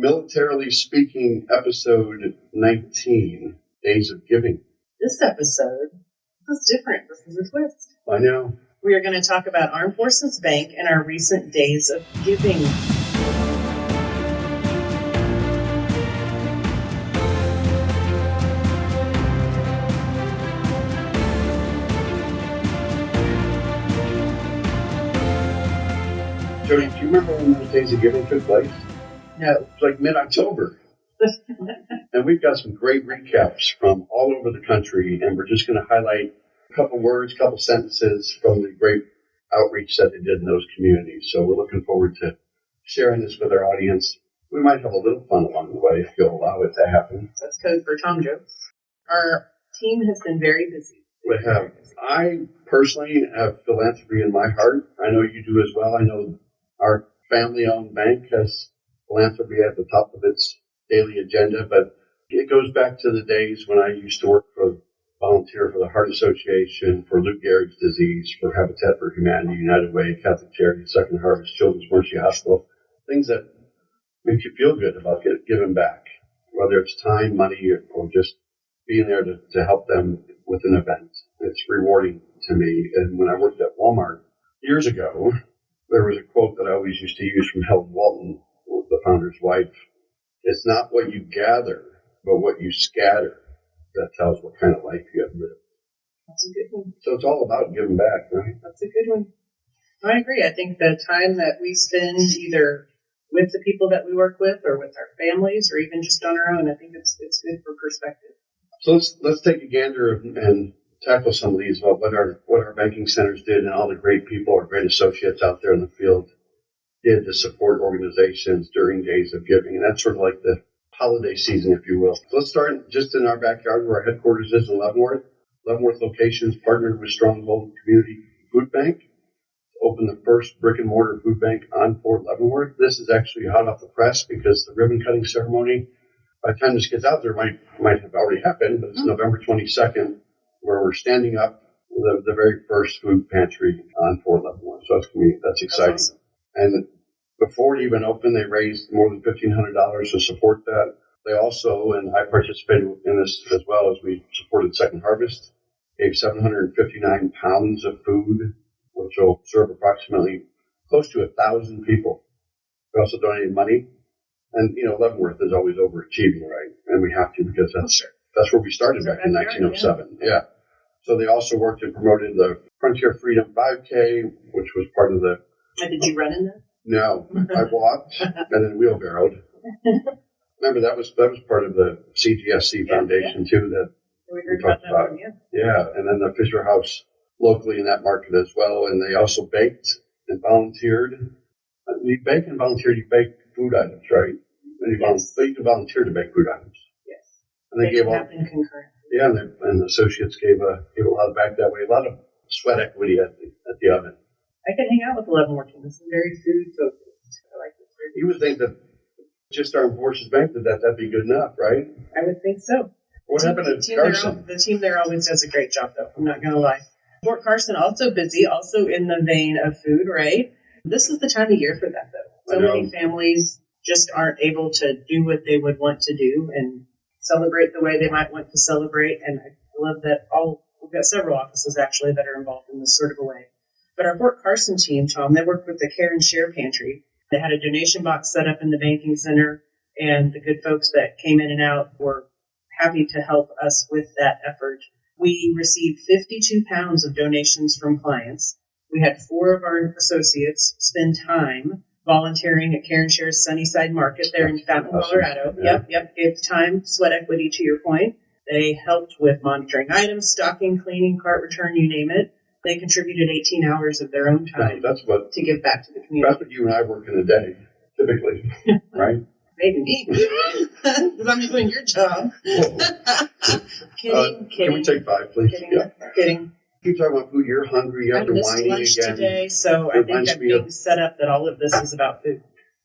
Militarily Speaking, episode 19, Days of Giving. This episode is different. This is a twist. I know. We are going to talk about Armed Forces Bank and our recent Days of Giving. Jodi, do you remember when those Days of Giving took place? No. It was like mid-October. And we've got some great recaps from all over the country, and we're just going to highlight a couple words, a couple sentences from the great outreach that they did in those communities. So we're looking forward to sharing this with our audience. We might have a little fun along the way if you'll allow it to happen. That's code for Tom jokes. Our team has been very busy. We have. I personally have philanthropy in my heart. I know you do as well. I know our family-owned bank has philanthropy at the top of its daily agenda, but it goes back to the days when I used to volunteer for the Heart Association, for Lou Gehrig's disease, for Habitat for Humanity, United Way, Catholic Charities, Second Harvest, Children's Mercy Hospital, things that make you feel good about giving back, whether it's time, money, or just being there to help them with an event. It's rewarding to me. And when I worked at Walmart years ago, there was a quote that I always used to use from Helen Walton, the founder's wife. It's not what you gather, but what you scatter that tells what kind of life you have lived. That's a good one. So it's all about giving back, right? That's a good one. I agree. I think the time that we spend either with the people that we work with or with our families or even just on our own, I think it's good for perspective. So let's take a gander and tackle some of these about what our banking centers did and all the great people, our great associates out there in the field did to support organizations during Days of Giving. And that's sort of like the holiday season, if you will. So let's start just in our backyard where our headquarters is in Leavenworth. Leavenworth locations partnered with Stronghold Community Food Bank to open the first brick-and-mortar food bank on Forth Leavenworth. This is actually hot off the press because the ribbon-cutting ceremony, by the time this gets out there, might have already happened, but it's November 22nd, where we're standing up the very first food pantry on Forth Leavenworth. So that's exciting. That's awesome. And before it even opened, they raised more than $1,500 to support that. They also, and I participated in this as well, as we supported Second Harvest, gave 759 pounds of food, which will serve approximately close to 1,000 people. We also donated money. And, Leavenworth is always overachieving, right? And we have to because that's where we started back in 1907. Yeah. So they also worked and promoted the Frontier Freedom 5K, which was part of the... Did you run in that? No, I walked and then wheelbarrowed. Remember, that was part of the CGSC Foundation, too, that we talked about. Yeah, and then the Fisher House locally in that market as well. And they also baked and volunteered. You bake and volunteer, you bake food items, right? And you can volunteer to bake food items. Yes. And they gave happen concurrently. Yeah, and the associates gave a lot back that way. A lot of sweat equity at the oven. I can hang out with the Leavenworth team. This is very food focused. I like this. You would think that just Armed Forces Bank did that'd be good enough, right? I would think so. What happened at Carson? The team there always does a great job, though. I'm not going to lie. Fort Carson also busy, also in the vein of food, right? This is the time of year for that, though. So many families just aren't able to do what they would want to do and celebrate the way they might want to celebrate. And I love that we've got several offices actually that are involved in this sort of a way. But our Fort Carson team, Tom, they worked with the Care and Share Pantry. They had a donation box set up in the banking center, and the good folks that came in and out were happy to help us with that effort. We received 52 pounds of donations from clients. We had 4 of our associates spend time volunteering at Care and Share's Sunnyside Market there in Fountain, Colorado. Yeah. Yep. Gave time, sweat equity to your point. They helped with monitoring items, stocking, cleaning, cart return, you name it. They contributed 18 hours of their own time to give back to the community. That's what you and I work in a day, typically, right? Maybe me, because I'm doing your job. Kidding. Can we take 5, please? Kidding. Keep talking about food. You're hungry. You're after whining lunch again. Today, so I think I'm being set up that all of this is about food.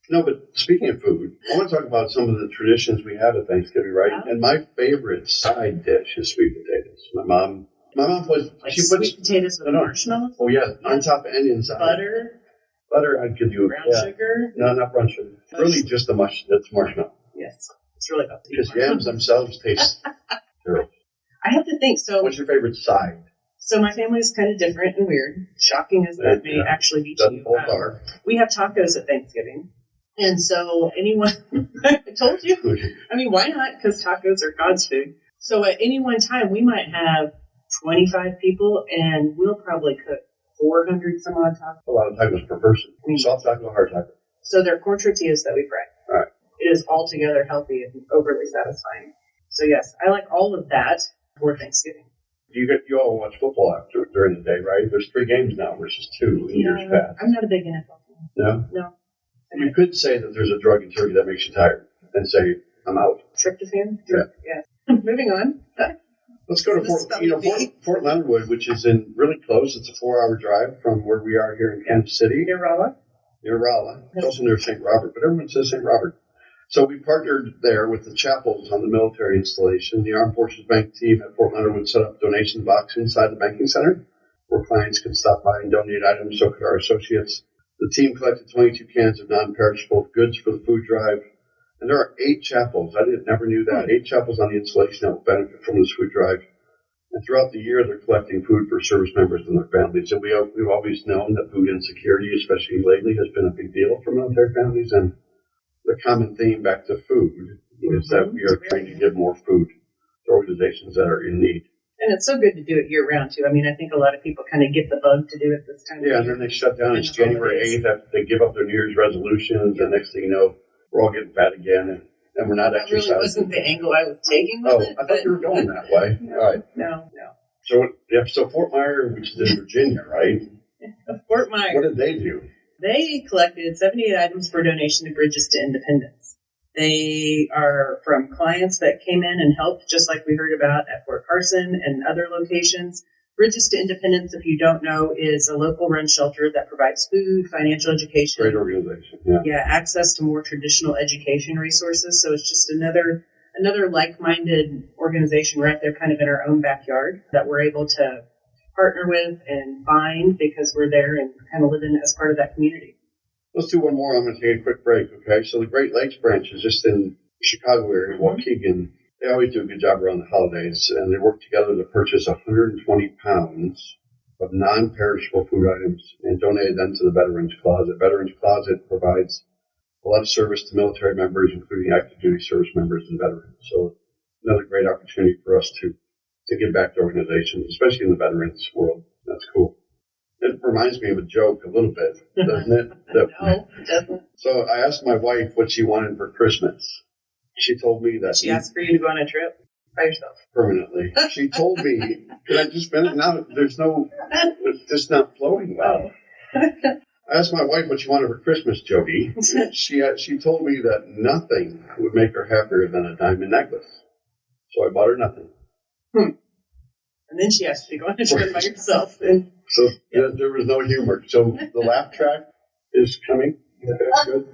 No, but speaking of food, I want to talk about some of the traditions we have at Thanksgiving, right? Yeah. And my favorite side dish is sweet potatoes. My mom puts sweet potatoes with marshmallows. Oh yeah, on top and inside. Butter. Butter, I could do. Brown sugar? No, not brown sugar. Really just that's marshmallow. Yes. It's really about because yams themselves taste terrible. I have to think. So, what's your favorite side? So my family is kind of different and weird. Shocking as that may actually be to you. We have tacos at Thanksgiving. And so anyone, I told you, I mean, why not? Because tacos are God's food. So at any one time, we might have 25 people, and we'll probably cook 400 some odd tacos. A lot of tacos per person. Soft taco, hard taco. So they're corn tortillas that we fry. All right. It is altogether healthy and overly satisfying. So yes, I like all of that for Thanksgiving. You all watch football during the day, right? There's 3 games now versus 2 in years past. I'm not a big NFL fan. No? No. You could say that there's a drug in turkey that makes you tired and say, I'm out. Tryptophan? Yeah. Moving on. Let's go to Forth Leavenworth, which is in really close. It's a 4-hour drive from where we are here in Kansas City. Near Rolla. It's also near St. Robert, but everyone says St. Robert. So we partnered there with the chapels on the military installation. The Armed Forces Bank team at Forth Leavenworth set up a donation box inside the banking center where clients can stop by and donate items. So could our associates. The team collected 22 cans of non-perishable goods for the food drive. And there are 8 chapels. I never knew that. 8 chapels on the installation that will benefit from this food drive. And throughout the year, they're collecting food for service members and their families. And we've always known that food insecurity, especially lately, has been a big deal for military families. And the common theme back to food is that we are trying to give more food to organizations that are in need. And it's so good to do it year round, too. I mean, I think a lot of people kind of get the bug to do it this time of year. Yeah, and then they shut down. It's January 8th after they give up their New Year's resolutions. And next thing you know, we're all getting fat again. And we're not exercising. That really wasn't the angle I was taking with it. I thought you were going that way. No, all right. No. So Fort Myers, which is in Virginia, right? Fort Myers. What did they do? They collected 78 items for donation to Bridges to Independence. They are from clients that came in and helped, just like we heard about at Fort Carson and other locations. Bridges to Independence, if you don't know, is a local run shelter that provides food, financial education. Great organization. Yeah, access to more traditional education resources. So it's just another like-minded organization right there kind of in our own backyard that we're able to partner with and find because we're there and kind of living as part of that community. Let's do one more. I'm going to take a quick break, okay? So the Great Lakes branch is just in Chicago area, Waukegan. They always do a good job around the holidays, and they work together to purchase 120 pounds of non-perishable food items and donate them to the Veterans Closet. Veterans Closet provides a lot of service to military members, including active duty service members and veterans. So another great opportunity for us to give back to organizations, especially in the veterans world. That's cool. It reminds me of a joke a little bit, doesn't it? No, it doesn't. So I asked my wife what she wanted for Christmas. She told me that... She asked for you to go on a trip by yourself. Permanently. She told me, could I just finish? Now, it's just not flowing well. I asked my wife what she wanted for Christmas, Jodi. She told me that nothing would make her happier than a diamond necklace. So I bought her nothing. And then she asked you to go on a trip by yourself. So there was no humor. So the laugh track is coming. That's good.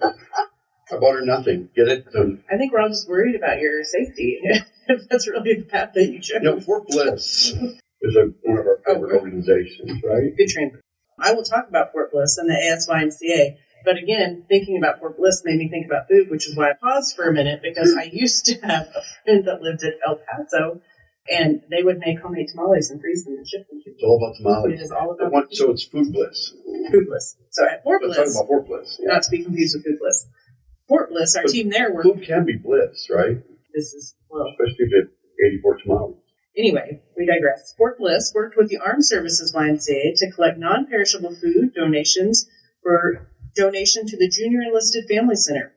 I bought her nothing. Get it? I think we're all just worried about your safety. If that's really the path that you chose. Fort Bliss is one of our favorite organizations, right? Good training. I will talk about Fort Bliss and the ASYMCA. But again, thinking about Fort Bliss made me think about food, which is why I paused for a minute, because I used to have a friend that lived at El Paso, and they would make homemade tamales and freeze them and ship them to you. It's all about tamales. It is all about So it's Food Bliss. Food Bliss. So at Fort Bliss. Let's talk about Fort Bliss. Yeah. Not to be confused with Food Bliss. Fort Bliss, our team there worked. Food can be bliss, right? This is, especially if it's 84 tamales. Anyway, we digress. Fort Bliss worked with the Armed Services YMCA to collect non-perishable food donations for donation to the Junior Enlisted Family Center.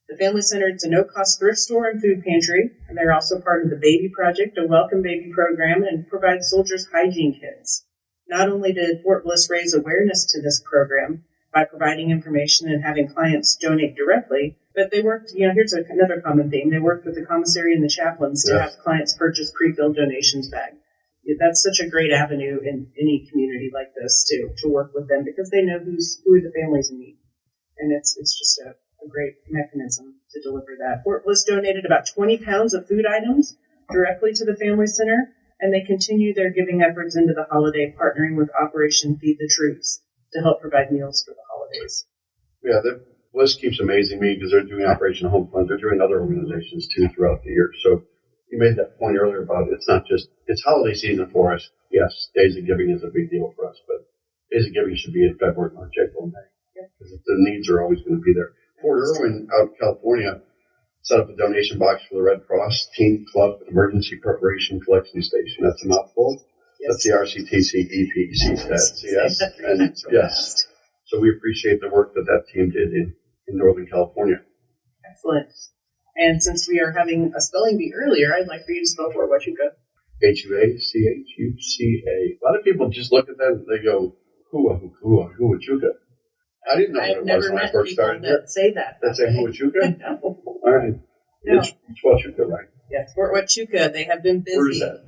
The Family Center is a no-cost thrift store and food pantry, and they're also part of the Baby Project, a welcome baby program, and provide soldiers hygiene kits. Not only did Fort Bliss raise awareness to this program by providing information and having clients donate directly, but they worked, here's another common theme, they worked with the commissary and the chaplains to have clients purchase pre-filled donations bag. That's such a great avenue in any community like this to work with them because they know who are the families in need. And it's just a great mechanism to deliver that. Fort Bliss donated about 20 pounds of food items directly to the Family Center, and they continue their giving efforts into the holiday, partnering with Operation Feed the Troops to help provide meals for the holiday. holidays. Yeah, the list keeps amazing me because they're doing Operation Home Fund. They're doing other organizations too throughout the year. So you made that point earlier about it's not just, it's holiday season for us. Yes, Days of Giving is a big deal for us, but Days of Giving should be in February, March, April, and May. Because the needs are always going to be there. Fort Irwin out in California set up a donation box for the Red Cross Teen Club Emergency Preparation Collection Station. That's a mouthful. Yes. That's the RCTC EPC. And yes. So we appreciate the work that team did in Northern California. Excellent. And since we are having a spelling bee earlier, I'd like for you to spell Fort Huachuca. Huachuca. A lot of people just look at that and they go, Huachuca. I didn't know what it was when I first started here. Say that. That's a Huachuca? No. All right. No. It's Huachuca, right? Yes, Fort Huachuca. They have been busy. Where is that?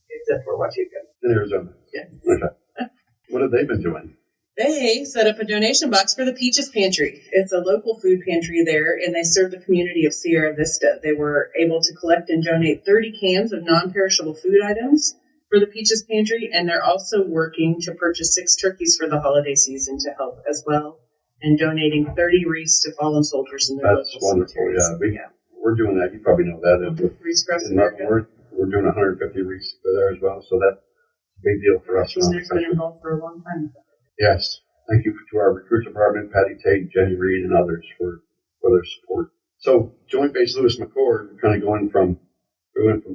It's at Fort Huachuca. In Arizona. Yes. Okay. What have they been doing? They set up a donation box for the Peaches Pantry. It's a local food pantry there, and they serve the community of Sierra Vista. They were able to collect and donate 30 cans of non-perishable food items for the Peaches Pantry, and they're also working to purchase 6 turkeys for the holiday season to help as well, and donating 30 wreaths to fallen soldiers in their local wonderful. cemeteries. We're doing that. You probably know that. In Leavenworth, we're doing 150 wreaths there as well, so that's a big deal for us. There's been involved for a long time. Yes. Thank you to our recruit department, Patty Tate, Jenny Reed, and others for their support. So Joint Base Lewis McChord, we went from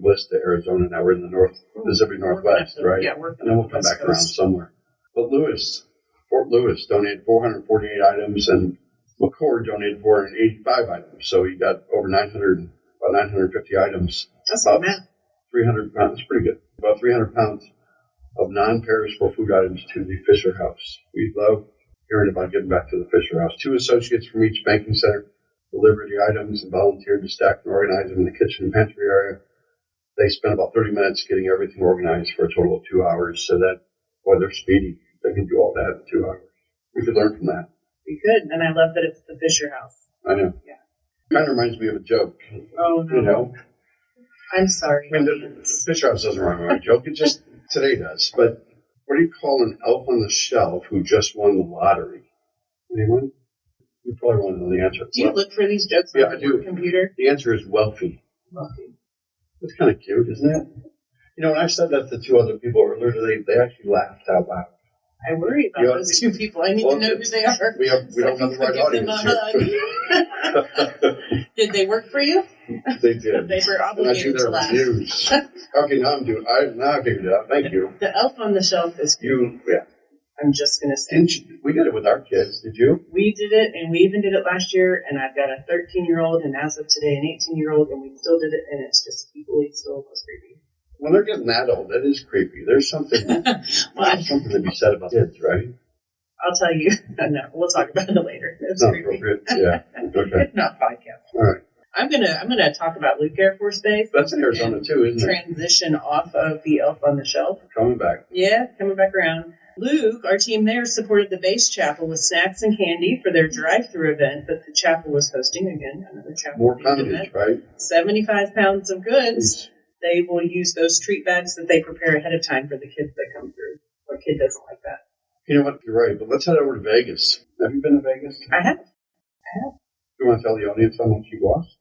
Bliss to Arizona. Now we're in the Pacific Northwest, right? Yeah, and then we'll come back around somewhere. But Fort Lewis donated 448 items, and McChord donated 485 items. So he got over 950 items. That's about 300 pounds. That's pretty good. About 300 pounds of non-perishable food items to the Fisher House. We love hearing about giving back to the Fisher House. 2 associates from each banking center delivered the items and volunteered to stack and organize them in the kitchen and pantry area. They spent about 30 minutes getting everything organized for a total of 2 hours. So that, they're speedy. They can do all that in 2 hours. We could learn from that. We could, and I love that it's the Fisher House. I know. Yeah. Kind of reminds me of a joke. Oh, no. You know? I'm sorry. I mean, the Fisher House doesn't rhyme with a joke. It just... Today does, but what do you call an elf on the shelf who just won the lottery? Anyone? You probably want to know the answer. Do you look for these jokes on your computer? The answer is wealthy. Wealthy. That's kind of cute, isn't it? You know, when I said that to 2 other people earlier today, they actually laughed out loud. I worry about those 2 people. I need to know who they are. We don't have the right audience here. Did they work for you? They did. They were obligated to laugh. Reviews. Okay, now I figured it out. Thank you. The elf on the shelf is you. Yeah. I'm just going to say. We did it with our kids. Did you? We did it, and we even did it last year, and I've got a 13-year-old, and as of today, an 18-year-old, and we still did it, and it's just equally still most creepy. When they're getting that old, that is creepy. There's something something to be said about kids, right? I'll tell you. No, we'll talk about it later. It's not creepy. Appropriate. Yeah. Okay. Not podcast. All right. I'm gonna talk about Luke Air Force Base. That's in Arizona too, isn't it? Transition off of the elf on the shelf. Coming back. Yeah, coming back around. Luke, our team there, supported the base chapel with snacks and candy for their drive-through event that the chapel was hosting. Again, another chapel. More poundage, right? 75 pounds of goods. They will use those treat bags that they prepare ahead of time for the kids that come through. What kid doesn't like that? You know what? You're right. But let's head over to Vegas. Have you been to Vegas? I have. You want to tell the audience how much you lost?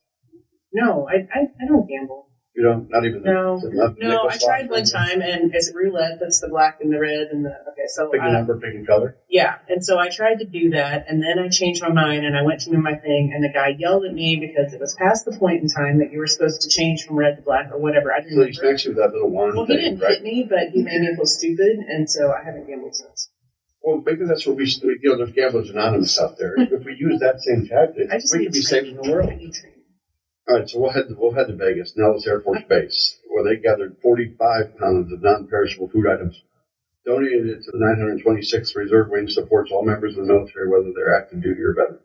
No, I don't gamble. You don't? Not even No, I tried one time, and it's roulette. That's the black and the red and the pick a number, pick a color. Yeah, and so I tried to do that, and then I changed my mind, and I went to do my thing, and the guy yelled at me because it was past the point in time that you were supposed to change from red to black or whatever. I didn't. So he smacks you with that little wand. Well, he didn't hit me, but he made me feel stupid, and so I haven't gambled since. Well, maybe that's what there's Gamblers Anonymous out there. If we use that same tactic, we could be saving the world. All right, so we'll head to Vegas, Nellis Air Force Base, where they gathered 45 pounds of non-perishable food items, donated it to the 926th Reserve Wing, supports all members of the military, whether they're active duty or veterans.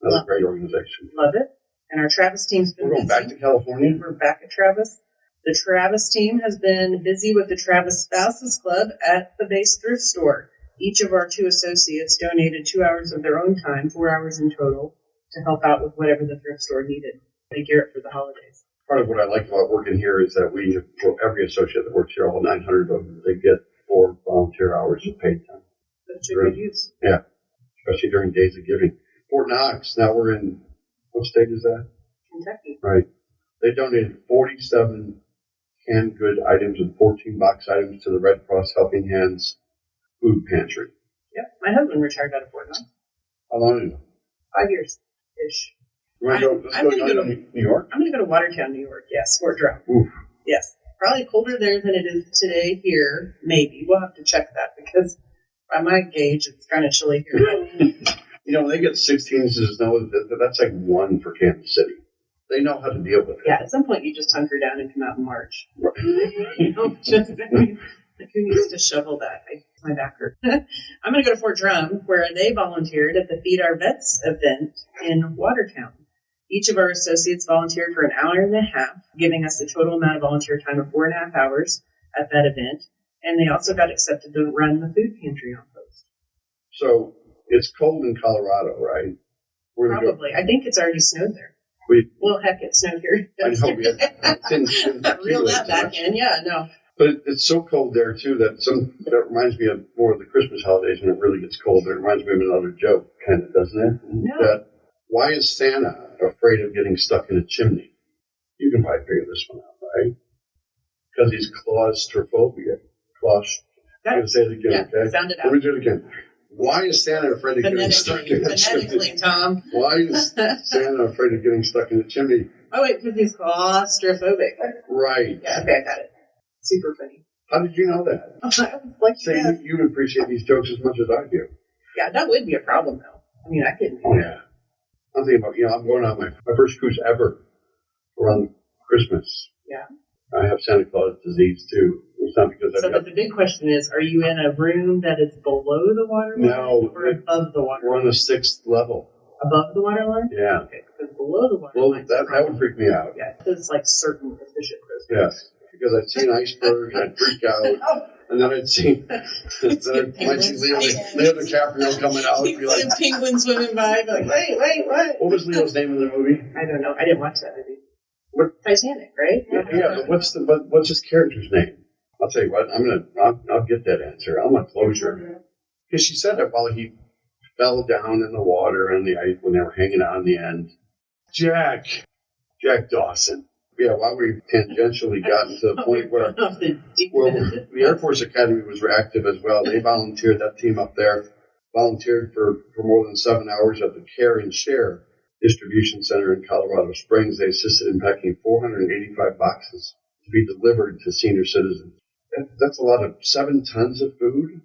Another great organization. Love it. And our Travis team's been We're going back to California. We're back at Travis. The Travis team has been busy with the Travis Spouses Club at the base thrift store. Each of our 2 associates donated 2 hours of their own time, 4 hours in total, to help out with whatever the thrift store needed. They gear it for the holidays. Part of what I like about working here is that for every associate that works here, all 900 of them, they get 4 volunteer hours of paid time. That's a good use. Yeah. especially during days of giving. Fort Knox, now we're in, what state is that? Kentucky. Right. They donated 47 canned good items and 14 box items to the Red Cross Helping Hands food pantry. Yep. My husband retired out of Fort Knox. How long ago? 5 years-ish. Let's go to New York? I'm going to go to Watertown, New York. Yes, Fort Drum. Oof. Yes. Probably colder there than it is today here. Maybe. We'll have to check that because by my gauge, it's kind of chilly here. When they get 16 inches of snow, that's like 1 for Kansas City. They know how to deal with it. Yeah, at some point you just hunker down and come out in March. Right. Like who needs to shovel that? My back hurt. I'm going to go to Fort Drum, where they volunteered at the Feed Our Vets event in Watertown. Each of our associates volunteered for an hour and a half, giving us a total amount of volunteer time of 4.5 hours at that event. And they also got accepted to run the food pantry on post. So it's cold in Colorado, right? Probably. I think it's already snowed there. Well, heck, it snowed here. I know. Didn't reel that back in. Yeah, no. But it's so cold there, too, that reminds me of more of the Christmas holidays when it really gets cold. It reminds me of another joke, kind of, doesn't it? No. Why is Santa afraid of getting stuck in a chimney? You can probably figure this one out, right? Because he's claustrophobic. I'm going to say it again, okay? Sound it out. Let me do it again. Why is Santa afraid of getting stuck in a chimney? Phonetically, Tom. Why is Santa afraid of getting stuck in a chimney? Oh, wait, because he's claustrophobic. Right. Yeah, okay, I got it. Super funny. How did you know that? I was like, See, you appreciate these jokes as much as I do. Yeah, that would be a problem, though. I mean, I couldn't. Oh, yeah. I'm thinking about, I'm going on my first cruise ever around Christmas. Yeah. I have Santa Claus disease, too. It's not because but the big question is, are you in a room that is below the water line or above the water line? We're on the 6th level. Above the water line? Yeah. Okay, because below the water line. Well, that would freak me out. Yeah, it's like certain efficient Christmas. Yes, because I'd see an iceberg and I'd freak out. And then I'd see, might see Leo DiCaprio coming out and be like, penguins swimming by, be like, wait, what? What was Leo's name in the movie? I don't know. I didn't watch that movie. Titanic, right? Yeah, but what's his character's name? I'll tell you what, I'll get that answer. I want closure. Because she said that while he fell down in the water and the ice when they were hanging out in the end. Jack Dawson. Yeah, while we tangentially gotten to the point where the Air Force Academy was active as well. They volunteered, that team up there, volunteered for more than 7 hours at the Care and Share Distribution Center in Colorado Springs. They assisted in packing 485 boxes to be delivered to senior citizens. That's a lot of 7 tons of food.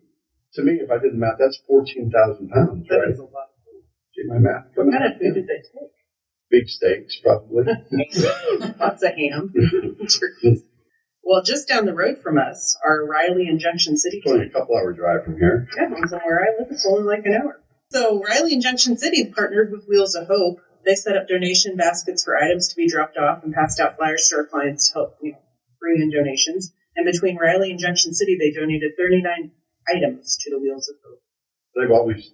To me, if I did the math, that's 14,000 pounds, right? That is a lot of food. See my math? What kind of food did they take? Big steaks, probably. Lots of ham. Well, just down the road from us are Riley and Junction City. It's only a couple-hour drive from here. Yeah, from where I live, it's only like an hour. So Riley and Junction City partnered with Wheels of Hope. They set up donation baskets for items to be dropped off and passed out flyers to our clients to help bring in donations. And between Riley and Junction City, they donated 39 items to the Wheels of Hope. They've always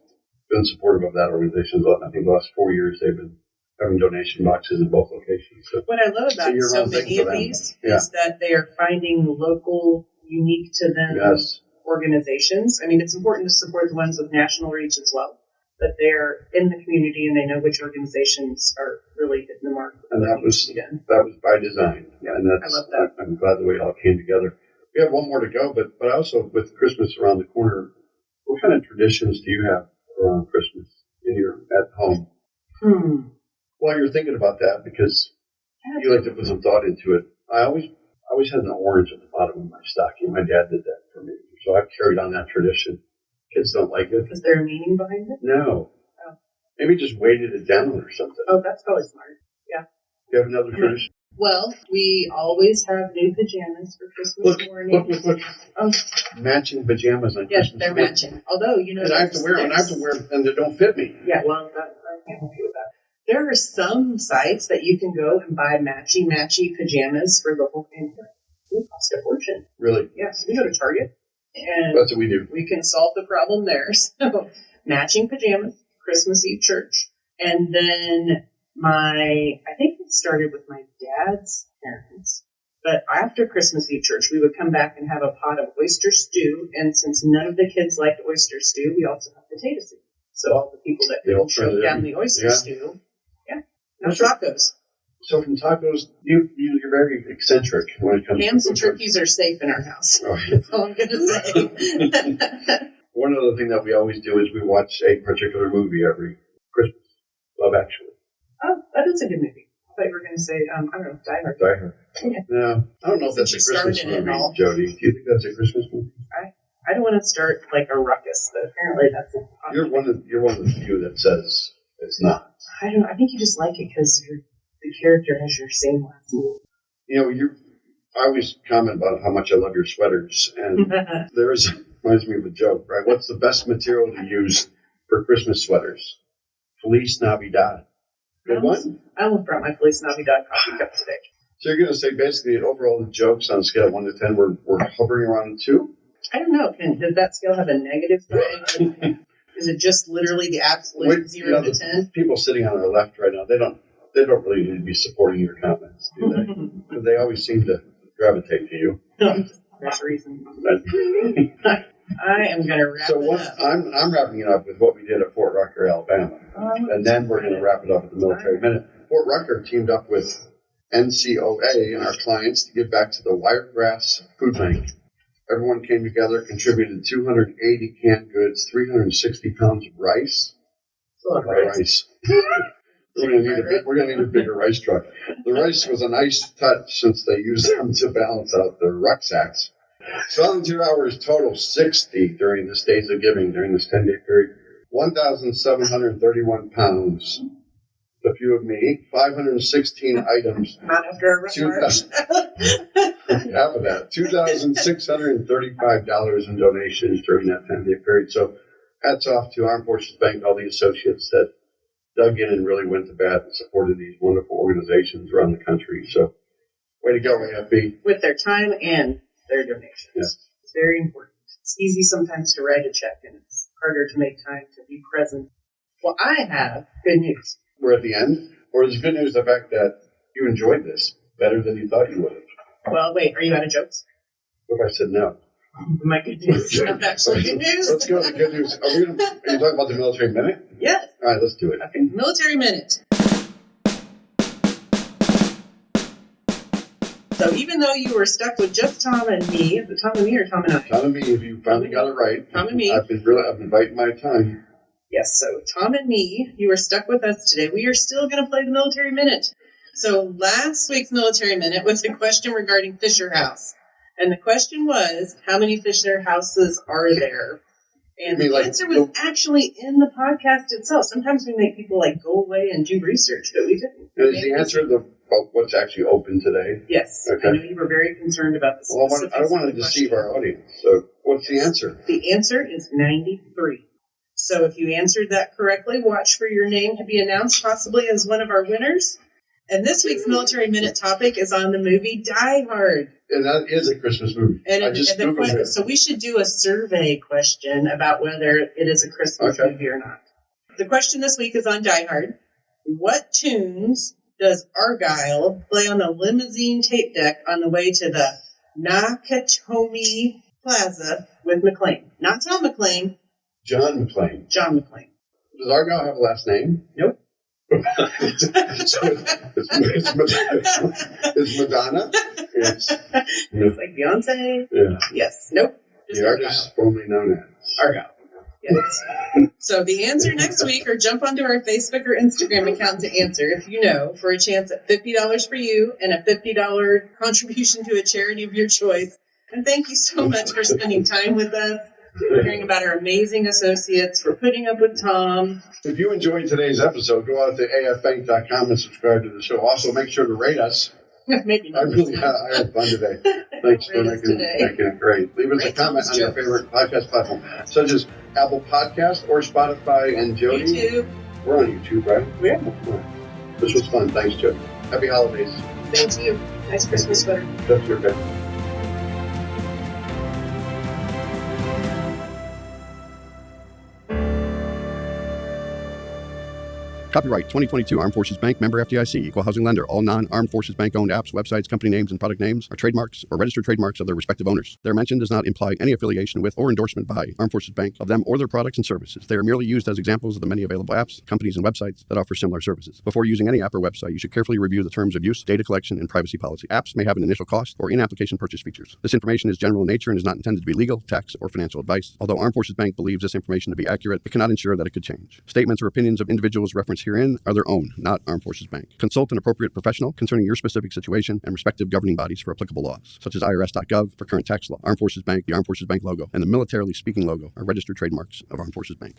been supportive of that organization. I think the last 4 years they've been having donation boxes in both locations. So, what I love about so many of these is that they are finding local, unique to them organizations. I mean, it's important to support the ones with national reach as well, but they're in the community and they know which organizations are really hitting the mark. And that was by design. Yeah, and I love that. I'm glad the way it all came together. We have one more to go, but also with Christmas around the corner, what kind of traditions do you have around Christmas at home? Well, you're thinking about that because you like to put some thought into it. I always had an orange at the bottom of my stocking. My dad did that for me, so I've carried on that tradition. Kids don't like it. Is there a meaning behind it? No. Oh. Maybe just weighted it down or something. Oh, that's probably smart. Yeah. You have another tradition? Well, we always have new pajamas for Christmas morning. Look. Oh. Matching pajamas on Christmas morning. Yes, they're matching. Although, and I have to wear them, and they don't fit me. Yeah, well, I can't help you with that. There are some sites that you can go and buy matchy pajamas for the whole family. They cost a fortune. Really? Yes. We go to Target, and that's what we do. We can solve the problem there. So, matching pajamas, Christmas Eve church, and then I think it started with my dad's parents. But after Christmas Eve church, we would come back and have a pot of oyster stew. And since none of the kids liked oyster stew, we also have potato soup. So all the people that didn't choke down the oyster stew, no tacos. So from tacos, you're very eccentric when it comes Hams to and turkeys are safe in our house. Oh. That's all I'm going to say. One other thing that we always do is we watch a particular movie every Christmas. Love Actually. Oh, that is a good movie. I thought you were going to say, I don't know, Die Hard. Die Hard. Okay. No, I don't know if that's a Christmas movie, Jodi. Do you think that's a Christmas movie? I don't want to start like a ruckus, but apparently that's a You're one of the few that says it's not. I don't know. I think you just like it because the character has your same last name. You know, I always comment about how much I love your sweaters, and reminds me of a joke, right? What's the best material to use for Christmas sweaters? Feliz Navidad. Good one? I almost brought my Feliz Navidad coffee cup today. So you're going to say basically that overall the jokes on a scale of 1 to 10 we're hovering around 2? I don't know. Does that scale have a negative side? Is it just literally the absolute 0 to 10? People sitting on our left right now, they don't really need to be supporting your comments, do they? Because they always seem to gravitate to you. That's the reason. I am going to wrap it up. I'm wrapping it up with what we did at Fort Rucker, Alabama. And then we're going to wrap it up at the Military Minute. Fort Rucker teamed up with NCOA and our clients to give back to the Wiregrass Food Bank. Everyone came together, contributed 280 canned goods, 360 pounds of rice. A lot of rice. We're going to need a bigger rice truck. The rice was a nice touch since they used them to balance out their rucksacks. Volunteer hours total 60 during this Days of Giving, during this 10-day period. 1,731 pounds. A few of me. 516 items. Not after a rush. Half of that. $2,635 in donations during that 10-day period. So hats off to Armed Forces Bank, all the associates that dug in and really went to bat and supported these wonderful organizations around the country. So way to go, AFB. With their time and their donations. Yeah. It's very important. It's easy sometimes to write a check, and it's harder to make time to be present. Well, I have good news. We're at the end? Or is good news the fact that you enjoyed this better than you thought you would have? Well, wait, are you out of jokes? What if I said no? My good news is not actually good news. Let's go to the good news. Are you talking about the Military Minute? Yes. All right, let's do it. Okay, Military Minute. So even though you were stuck with just Tom and me, is it Tom and me or Tom and I? Tom and me, if you finally got it right. Tom and me. I've been biting my tongue. Yes, so Tom and me, you were stuck with us today. We are still going to play the Military Minute. So last week's Military Minute was a question regarding Fisher House. And the question was, how many Fisher houses are there? And the answer was actually in the podcast itself. Sometimes we make people go away and do research, but we didn't. And is the answer what's actually open today? Yes. Okay. I know you were very concerned about this. Well, I don't want to deceive our audience. So what's the answer? The answer is 93. So if you answered that correctly, watch for your name to be announced, possibly as one of our winners. And this week's Military Minute topic is on the movie Die Hard. And that is a Christmas movie. So we should do a survey question about whether it is a Christmas movie or not. The question this week is on Die Hard. What tunes does Argyle play on the limousine tape deck on the way to the Nakatomi Plaza with McLean? Not Tom McLean. John McLean. John McLean. Does Argyle have a last name? Nope. It's Madonna? It's like Beyonce? Yeah. Yes. Nope. The artist formerly known as Argyle. Yes. So the answer next week, or jump onto our Facebook or Instagram account to answer if you know, for a chance at $50 for you and a $50 contribution to a charity of your choice. And thank you so much for spending time with us. We're hearing about our amazing associates, for putting up with Tom. If you enjoyed today's episode, go out to afbank.com and subscribe to the show. Also, make sure to rate us. Maybe not. I had fun today. Thanks for making it great. Leave us a comment on your favorite podcast platform, such as Apple Podcast or Spotify and Jodi. YouTube. We're on YouTube, right? We are. This was fun. Thanks, Jodi. Happy holidays. Thank you. Nice Christmas sweater. That's your best. Copyright 2022 Armed Forces Bank, member FDIC, equal housing lender. All non-Armed Forces Bank owned apps, websites, company names, and product names are trademarks or registered trademarks of their respective owners. Their mention does not imply any affiliation with or endorsement by Armed Forces Bank of them or their products and services. They are merely used as examples of the many available apps, companies, and websites that offer similar services. Before using any app or website, you should carefully review the terms of use, data collection, and privacy policy. Apps may have an initial cost or in-application purchase features. This information is general in nature and is not intended to be legal, tax, or financial advice. Although Armed Forces Bank believes this information to be accurate, it cannot ensure that it could change. Statements or opinions of individuals referenced herein are their own, not Armed Forces Bank. Consult an appropriate professional concerning your specific situation and respective governing bodies for applicable laws, such as IRS.gov for current tax law. Armed Forces Bank, the Armed Forces Bank logo, and the Militarily Speaking logo are registered trademarks of Armed Forces Bank.